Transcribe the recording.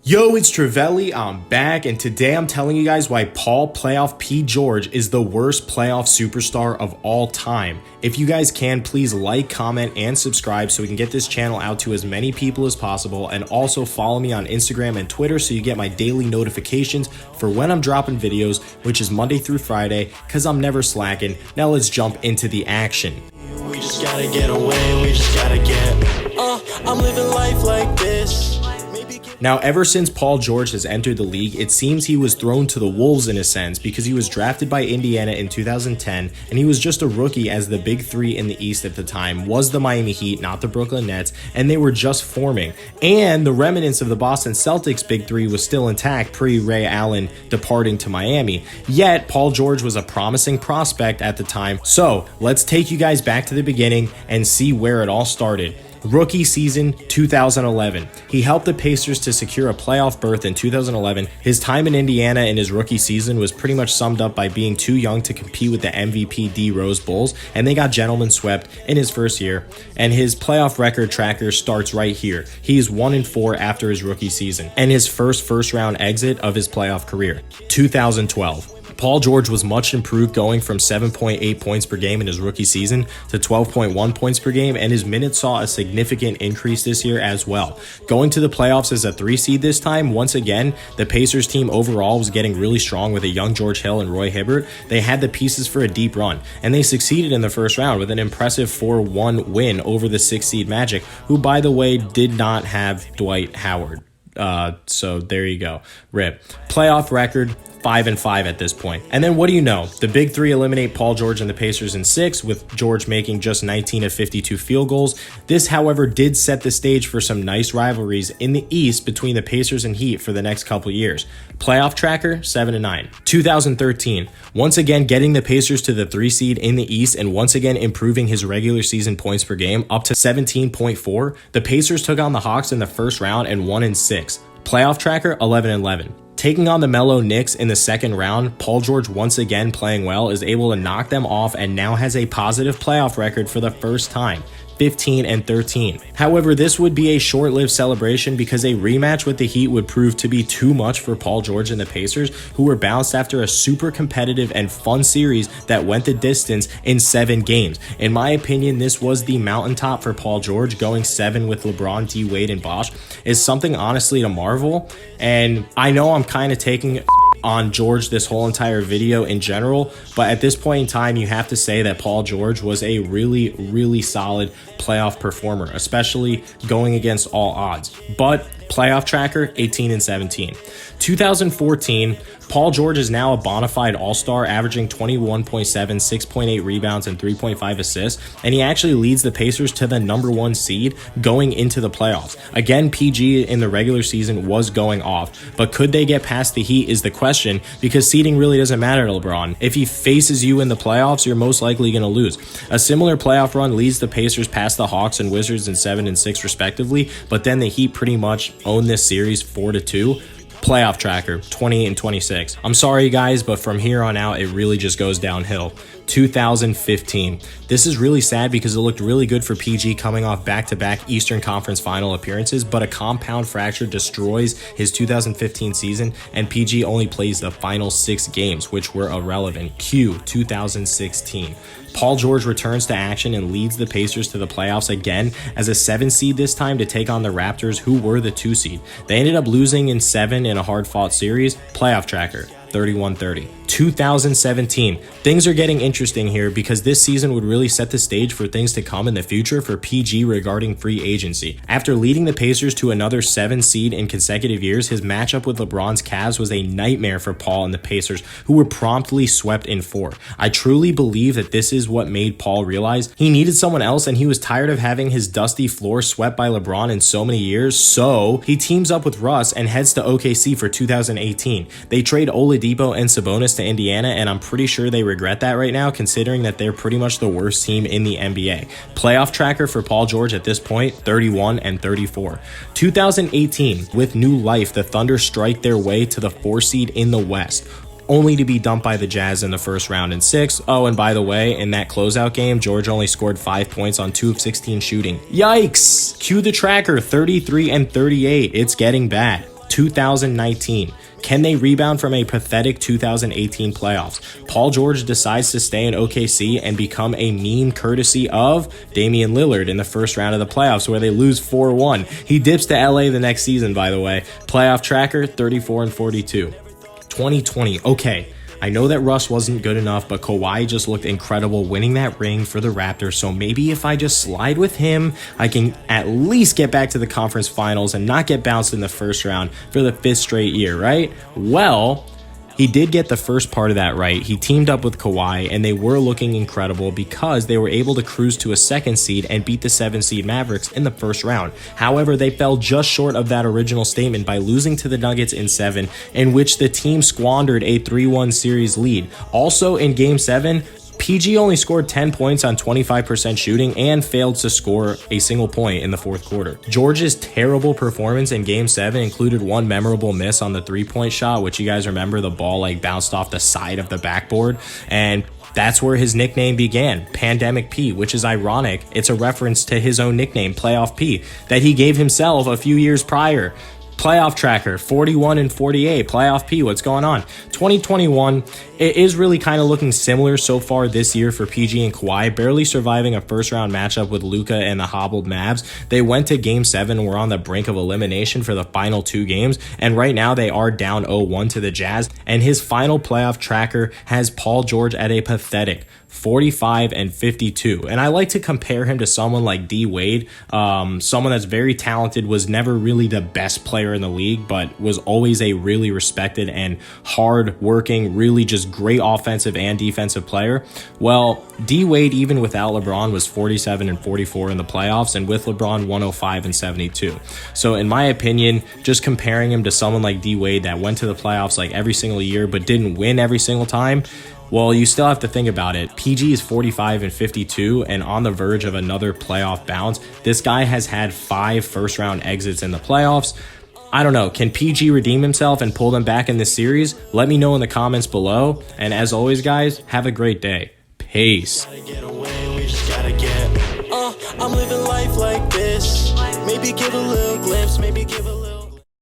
Yo, it's Trivelli, I'm back, and today I'm telling you guys why Paul Playoff P. George is the worst playoff superstar of all time. If you guys can, please like, comment, and subscribe so we can get this channel out to as many people as possible, and also follow me on Instagram and Twitter so you get my daily notifications for when I'm dropping videos, which is Monday through Friday, because I'm never slacking. Now let's jump into the action. We just gotta get away, we just gotta get, I'm living life like this. Now, ever since Paul George has entered the league, it seems he was thrown to the wolves in a sense because he was drafted by Indiana in 2010, and he was just a rookie as the big three in the East at the time was the Miami Heat, not the Brooklyn Nets, and they were just forming. And the remnants of the Boston Celtics big three was still intact pre-Ray Allen departing to Miami. Yet, Paul George was a promising prospect at the time. So, let's take you guys back to the beginning and see where it all started. Rookie season 2011. He helped the Pacers to secure a playoff berth in 2011. His time in Indiana in his rookie season was pretty much summed up by being too young to compete with the MVP D Rose Bulls, and they got gentlemen swept in his first year. And his playoff record tracker starts right here. He is 1-4 after his rookie season, and his first round exit of his playoff career. 2012. Paul George was much improved, going from 7.8 points per game in his rookie season to 12.1 points per game, and his minutes saw a significant increase this year as well. Going to the playoffs as a 3 seed this time, once again, the Pacers team overall was getting really strong with a young George Hill and Roy Hibbert. They had the pieces for a deep run, and they succeeded in the first round with an impressive 4-1 win over the 6 seed Magic, who, by the way, did not have Dwight Howard. So there you go. RIP. Playoff record 5-5 at this point. And then what do you know? The big three eliminate Paul George and the Pacers in 6, with George making just 19 of 52 field goals. This, however, did set the stage for some nice rivalries in the East between the Pacers and Heat for the next couple years. Playoff tracker 7-9. 2013. Once again getting the Pacers to the 3 seed in the East, and once again improving his regular season points per game up to 17.4. The Pacers took on the Hawks in the first round and won in 6. Playoff tracker 11-11. Taking on the mellow Knicks in the second round, Paul George, once again playing well, is able to knock them off and now has a positive playoff record for the first time. 15-13. However, this would be a short-lived celebration because a rematch with the Heat would prove to be too much for Paul George and the Pacers, who were bounced after a super competitive and fun series that went the distance in 7 games. In my opinion, this was the mountaintop for Paul George. Going 7 with LeBron, D. Wade, and Bosh is something honestly to marvel, and I know I'm kind of taking on George this whole entire video in general, but at this point in time, you have to say that Paul George was a really solid playoff performer, especially going against all odds. But playoff tracker 18-17. 2014, Paul George is now a bona fide all-star, averaging 21.7, 6.8 rebounds, and 3.5 assists, and he actually leads the Pacers to the number 1 seed going into the playoffs. Again, PG in the regular season was going off, but could they get past the Heat is the question, because seeding really doesn't matter to LeBron. If he faces you in the playoffs, you're most likely going to lose. A similar playoff run leads the Pacers past the Hawks and Wizards in 7 and 6 respectively, but then the Heat pretty much own this series 4-2. Playoff tracker 28-26. I'm sorry guys, but from here on out, it really just goes downhill. 2015. This is really sad because it looked really good for PG coming off back-to-back Eastern Conference final appearances, but a compound fracture destroys his 2015 season, and PG only plays the final 6 games, which were irrelevant. Q 2016. Paul George returns to action and leads the Pacers to the playoffs again as a 7 seed this time to take on the Raptors, who were the 2 seed. They ended up losing in 7 in a hard-fought series. Playoff tracker 31-30. 2017. Things are getting interesting here because this season would really set the stage for things to come in the future for PG regarding free agency. After leading the Pacers to another 7 seed in consecutive years, his matchup with LeBron's Cavs was a nightmare for Paul and the Pacers, who were promptly swept in 4. I truly believe that this is what made Paul realize he needed someone else, and he was tired of having his dusty floor swept by LeBron in so many years, so he teams up with Russ and heads to OKC for 2018. They trade Oladipo and Sabonis to Indiana, and I'm pretty sure they regret that right now, considering that they're pretty much the worst team in the NBA. Playoff tracker for Paul George at this point, 31-34. 2018, with new life, the Thunder strike their way to the 4 seed in the West, only to be dumped by the Jazz in the first round in 6. Oh, and by the way, in that closeout game, George only scored 5 points on 2 of 16 shooting. Yikes! Cue the tracker, 33-38. It's getting bad. 2019. Can they rebound from a pathetic 2018 playoffs? Paul George decides to stay in OKC and become a meme courtesy of Damian Lillard in the first round of the playoffs where they lose 4-1. He dips to LA the next season, by the way. Playoff tracker, 34-42. 2020, okay. I know that Russ wasn't good enough, but Kawhi just looked incredible winning that ring for the Raptors, so maybe if I just slide with him, I can at least get back to the conference finals and not get bounced in the first round for the 5th straight year, right? Well, he did get the first part of that right. He teamed up with Kawhi, and they were looking incredible because they were able to cruise to a 2nd seed and beat the 7th seed Mavericks in the first round. However, they fell just short of that original statement by losing to the Nuggets in 7, in which the team squandered a 3-1 series lead. Also in Game 7, PG only scored 10 points on 25% shooting and failed to score a single point in the 4th quarter. George's terrible performance in Game 7 included one memorable miss on the 3-point shot, which you guys remember, the ball like bounced off the side of the backboard, and that's where his nickname began, Pandemic P, which is ironic. It's a reference to his own nickname, Playoff P, that he gave himself a few years prior. Playoff tracker, 41-48. Playoff P, what's going on? 2021, it is really kind of looking similar so far this year for PG and Kawhi, barely surviving a first-round matchup with Luka and the hobbled Mavs. They went to Game 7 and were on the brink of elimination for the final 2 games, and right now they are down 0-1 to the Jazz, and his final playoff tracker has Paul George at a pathetic 45-52. And I like to compare him to someone like D Wade, someone that's very talented, was never really the best player in the league, but was always a really respected and hard-working, really just great offensive and defensive player. Well, D Wade, even without LeBron, was 47-44 in the playoffs, and with LeBron, 105-72. So in my opinion, just comparing him to someone like D Wade that went to the playoffs like every single year but didn't win every single time, well, you still have to think about it. PG is 45-52 and on the verge of another playoff bounce. This guy has had 5 first-round exits in the playoffs. I don't know. Can PG redeem himself and pull them back in this series? Let me know in the comments below. And as always, guys, have a great day. Peace. I'm living life like this. Maybe give a little glimpse, maybe give a little